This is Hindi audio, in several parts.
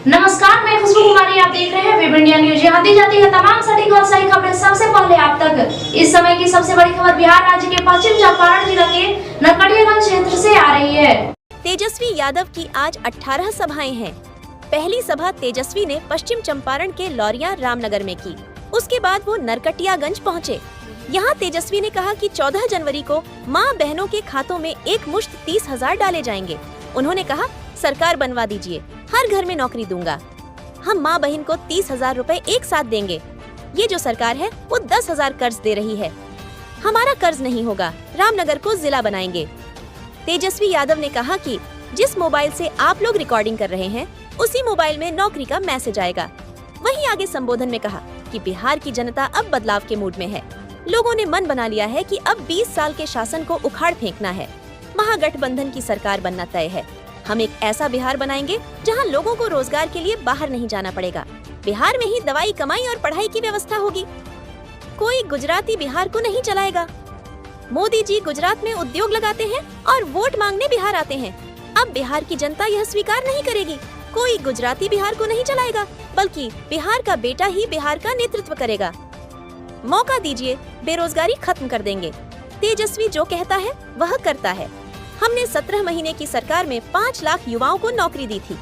नमस्कार, मैं खुशबू कुमारी। आप देख रहे हैं वेब इंडिया न्यूज। यहाँ दी जाती है तमाम सटीक और सही खबरें सबसे पहले आप तक। इस समय की सबसे बड़ी खबर बिहार राज्य के पश्चिम चंपारण जिला के नरकटियागंज क्षेत्र से आ रही है। तेजस्वी यादव की आज 18 सभाएं हैं। पहली सभा तेजस्वी ने पश्चिम चंपारण के लौरिया रामनगर में की। उसके बाद वो नरकटियागंज पहुँचे। यहाँ तेजस्वी ने कहा कि 14 जनवरी को माँ बहनों के खातों में एक मुश्त 30,000 डाले जाएंगे। उन्होंने कहा, सरकार बनवा दीजिए, हर घर में नौकरी दूंगा। हम माँ बहन को 30,000 रुपए एक साथ देंगे। ये जो सरकार है वो 10,000 कर्ज दे रही है। हमारा कर्ज नहीं होगा, रामनगर को जिला बनाएंगे। तेजस्वी यादव ने कहा कि जिस मोबाइल से आप लोग रिकॉर्डिंग कर रहे हैं उसी मोबाइल में नौकरी का मैसेज आएगा। वहीं आगे संबोधन में कहा कि बिहार की जनता अब बदलाव के मूड में है। लोगों ने मन बना लिया है कि अब 20 साल के शासन को उखाड़ फेंकना है। महागठबंधन की सरकार बनना तय है। हम एक ऐसा बिहार बनाएंगे जहां लोगों को रोजगार के लिए बाहर नहीं जाना पड़ेगा। बिहार में ही दवाई, कमाई और पढ़ाई की व्यवस्था होगी। कोई गुजराती बिहार को नहीं चलाएगा। मोदी जी गुजरात में उद्योग लगाते हैं और वोट मांगने बिहार आते हैं। अब बिहार की जनता यह स्वीकार नहीं करेगी। कोई गुजराती बिहार को नहीं चलाएगा, बल्कि बिहार का बेटा ही बिहार का नेतृत्व करेगा। मौका दीजिए, बेरोजगारी खत्म कर देंगे। तेजस्वी जो कहता है वह करता है। हमने 17 महीने की सरकार में 5 लाख युवाओं को नौकरी दी थी।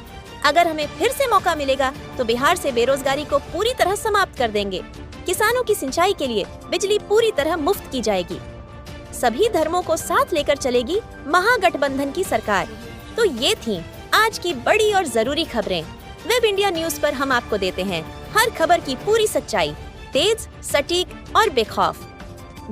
अगर हमें फिर से मौका मिलेगा तो बिहार से बेरोजगारी को पूरी तरह समाप्त कर देंगे। किसानों की सिंचाई के लिए बिजली पूरी तरह मुफ्त की जाएगी। सभी धर्मों को साथ लेकर चलेगी महागठबंधन की सरकार। तो ये थी आज की बड़ी और जरूरी खबरें। वेब इंडिया न्यूज पर हम आपको देते हैं हर खबर की पूरी सच्चाई, तेज, सटीक और बेखौफ।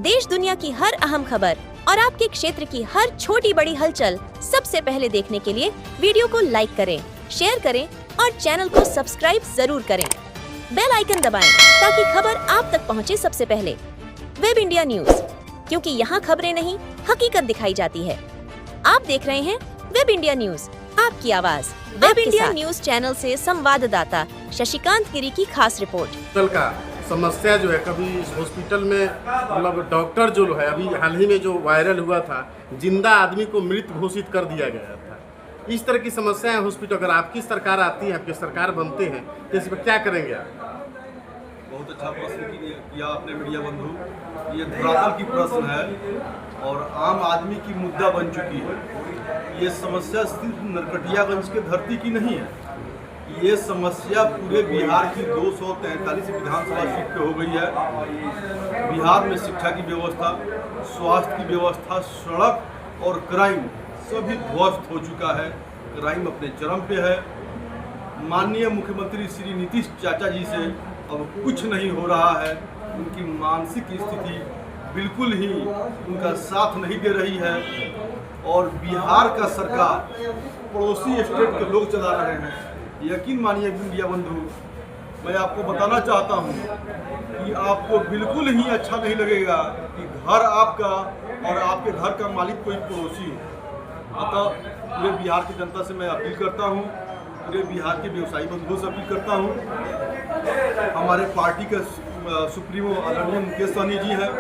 देश दुनिया की हर अहम खबर और आपके क्षेत्र की हर छोटी बड़ी हलचल सबसे पहले देखने के लिए वीडियो को लाइक करें, शेयर करें और चैनल को सब्सक्राइब जरूर करें। बेल आइकन दबाएं ताकि खबर आप तक पहुंचे सबसे पहले। वेब इंडिया न्यूज, क्योंकि यहाँ खबरें नहीं, हकीकत दिखाई जाती है। आप देख रहे हैं वेब इंडिया न्यूज, आपकी आवाज। वेब इंडिया न्यूज चैनल से संवाददाता शशिकांत गिरी की खास रिपोर्ट। समस्या जो है, कभी इस हॉस्पिटल में मतलब डॉक्टर जो है, अभी हाल ही में जो वायरल हुआ था, जिंदा आदमी को मृत घोषित कर दिया गया था। इस तरह की समस्या है हॉस्पिटल। अगर आपकी सरकार आती है, आपकी सरकार बनते हैं, तो इस पर क्या करेंगे आप? बहुत अच्छा प्रश्न किया आपने मीडिया बंधु। ये धरातल की प्रश्न है और आम आदमी की मुद्दा बन चुकी है। ये समस्या सिर्फ नरकटियागंज के धरती की नहीं है, ये समस्या पूरे बिहार की 243 विधानसभा सीट पे हो गई है। बिहार में शिक्षा की व्यवस्था, स्वास्थ्य की व्यवस्था, सड़क और क्राइम सभी ध्वस्त हो चुका है। क्राइम अपने चरम पे है। माननीय मुख्यमंत्री श्री नीतीश चाचा जी से अब कुछ नहीं हो रहा है। उनकी मानसिक स्थिति बिल्कुल ही उनका साथ नहीं दे रही है और बिहार का सरकार पड़ोसी स्टेट के लोग चला रहे हैं। यकीन मानिए मीडिया बंधु, मैं आपको बताना चाहता हूं कि आपको बिल्कुल ही अच्छा नहीं लगेगा कि घर आपका और आपके घर का मालिक कोई पड़ोसी हो। अतः पूरे बिहार की जनता से मैं अपील करता हूं, पूरे बिहार के व्यवसायी बंधुओं से अपील करता हूं। हमारे पार्टी के सुप्रीमो आदरणीय मुकेश सहनी जी हैं,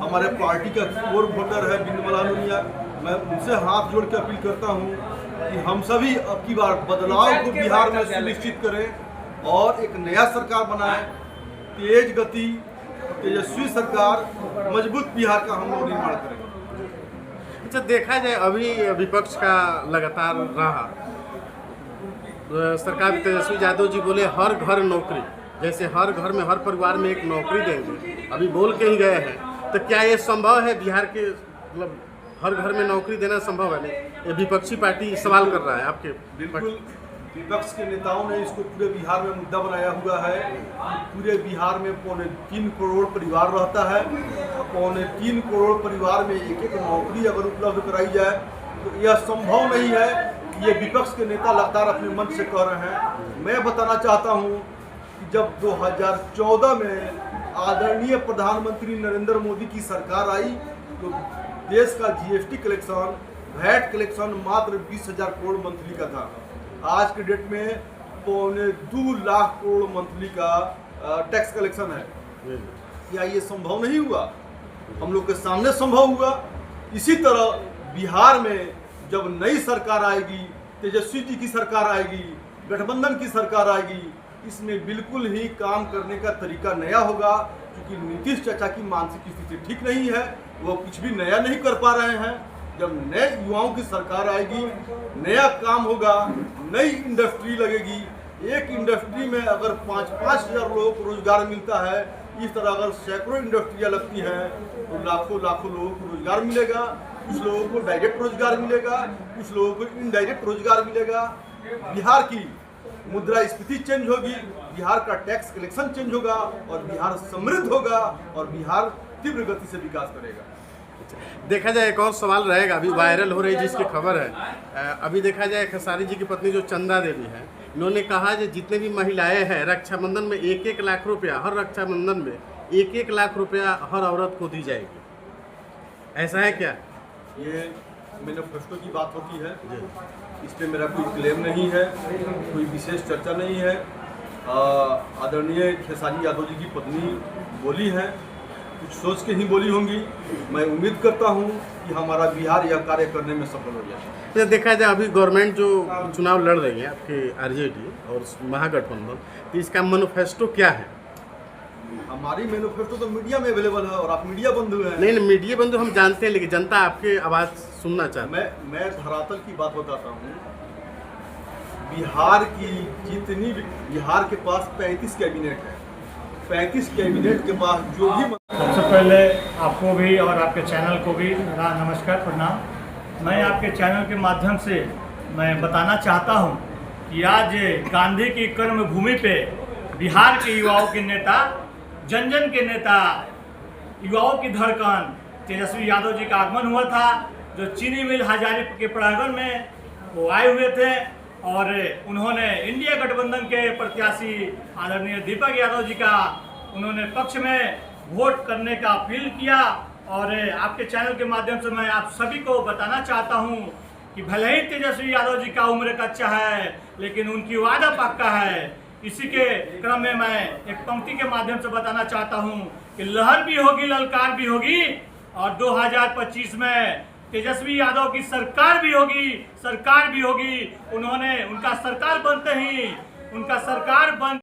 हमारे पार्टी का कोर वोटर है बिंदुमला नुनिया। मैं उनसे हाथ जोड़ के अपील करता हूं कि हम सभी अब की बार बदलाव को बिहार में सुनिश्चित करें और एक नया सरकार बनाएं। तेज गति, तेजस्वी सरकार, मजबूत बिहार का हम लोग निर्माण करें। अच्छा, देखा जाए अभी विपक्ष का लगातार रहा, सरकार तेजस्वी यादव जी बोले हर घर नौकरी, जैसे हर घर में हर परिवार में एक नौकरी देंगे, अभी बोल के ही गए हैं। तो क्या ये संभव है बिहार के, मतलब हर घर में नौकरी देना संभव है? नहीं, ये विपक्षी पार्टी सवाल कर रहा है आपके। बिल्कुल, विपक्ष के नेताओं ने इसको पूरे बिहार में मुद्दा बनाया हुआ है। पूरे बिहार में 3.25 करोड़ परिवार रहता है। 3.25 करोड़ परिवार में एक एक नौकरी अगर उपलब्ध कराई जाए तो यह संभव नहीं है। ये विपक्ष के नेता लगातार अपने मन से कह रहे हैं। मैं बताना चाहता हूँ कि जब 2014 में आदरणीय प्रधानमंत्री नरेंद्र मोदी की सरकार आई तो देश का जीएसटी कलेक्शन, वैट कलेक्शन मात्र 20,000 करोड़ मंथली का था। आज के डेट में 2.25 लाख करोड़ मंथली का टैक्स कलेक्शन है। क्या ये संभव नहीं हुआ? हम लोग के सामने संभव हुआ। इसी तरह बिहार में जब नई सरकार आएगी, तेजस्वी जी की सरकार आएगी, गठबंधन की सरकार आएगी, इसमें बिल्कुल ही काम करने का तरीका नया होगा, क्योंकि नीतीश चाचा की मानसिक स्थिति ठीक नहीं है, वो कुछ भी नया नहीं कर पा रहे हैं। जब नए युवाओं की सरकार आएगी, नया काम होगा, नई इंडस्ट्री लगेगी। एक इंडस्ट्री में अगर 5-5 हज़ार लोगों को रोजगार मिलता है, इस तरह अगर सैकड़ों इंडस्ट्रियाँ लगती हैं तो लाखों लाखों लोगों को रोजगार मिलेगा। कुछ लोगों को डायरेक्ट रोजगार मिलेगा, कुछ लोगों को इनडायरेक्ट रोजगार मिलेगा। बिहार की मुद्रास्फीति चेंज होगी, बिहार का टैक्स कलेक्शन चेंज होगा और बिहार समृद्ध होगा और बिहार तीव्र गति से विकास करेगा। देखा जाए एक और सवाल रहेगा, अभी वायरल हो रही जिसकी खबर है, अभी देखा जाए खेसारी जी की पत्नी जो चंदा देवी है, इन्होंने कहा कि जितने भी महिलाएं हैं रक्षाबंधन में 1-1 लाख रुपया, हर रक्षाबंधन में 1-1 लाख रुपया हर औरत को दी जाएगी। ऐसा है क्या? ये मैनिफेस्टो की बात होती है, इस पे मेरा कोई क्लेम नहीं है, कोई विशेष चर्चा नहीं है। आदरणीय खेसारी यादव जी की पत्नी बोली है, कुछ सोच के ही बोली होंगी। मैं उम्मीद करता हूं कि हमारा बिहार यह कार्य करने में सफल हो जाए। तो देखा जाए अभी गवर्नमेंट जो चुनाव लड़ रही है आपके आरजेडी और महागठबंधन, तो इसका मैनिफेस्टो क्या है? हमारी मैनिफेस्टो तो मीडिया में अवेलेबल है और आप मीडिया बंधु हैं। नहीं, मीडिया बंधु हम जानते हैं, लेकिन जनता आपकी आवाज़ सुनना चाहती है। मैं धरातल की बात बताता हूँ। बिहार के पास 35 कैबिनेट है। 35 कैबिनेट के पास जो भी सबसे पहले आपको भी और आपके चैनल को भी मेरा नमस्कार, प्रणाम। मैं आपके चैनल के माध्यम से मैं बताना चाहता हूं कि आज गांधी की कर्मभूमि पे बिहार के युवाओं के नेता, जन जन के नेता, युवाओं की धड़कन तेजस्वी यादव जी का आगमन हुआ था, जो चीनी मिल हजारी के प्रांगण में वो आए हुए थे और उन्होंने इंडिया गठबंधन के प्रत्याशी आदरणीय दीपक यादव जी का उन्होंने पक्ष में वोट करने का अपील किया। और आपके चैनल के माध्यम से मैं आप सभी को बताना चाहता हूं कि भले ही तेजस्वी यादव जी का उम्र कच्चा है, लेकिन उनकी वादा पक्का है। इसी के क्रम में मैं एक पंक्ति के माध्यम से बताना चाहता हूं कि लहर भी होगी, ललकार भी होगी और 2025 में तेजस्वी यादव की सरकार भी होगी। उन्होंने उनका सरकार बनते ही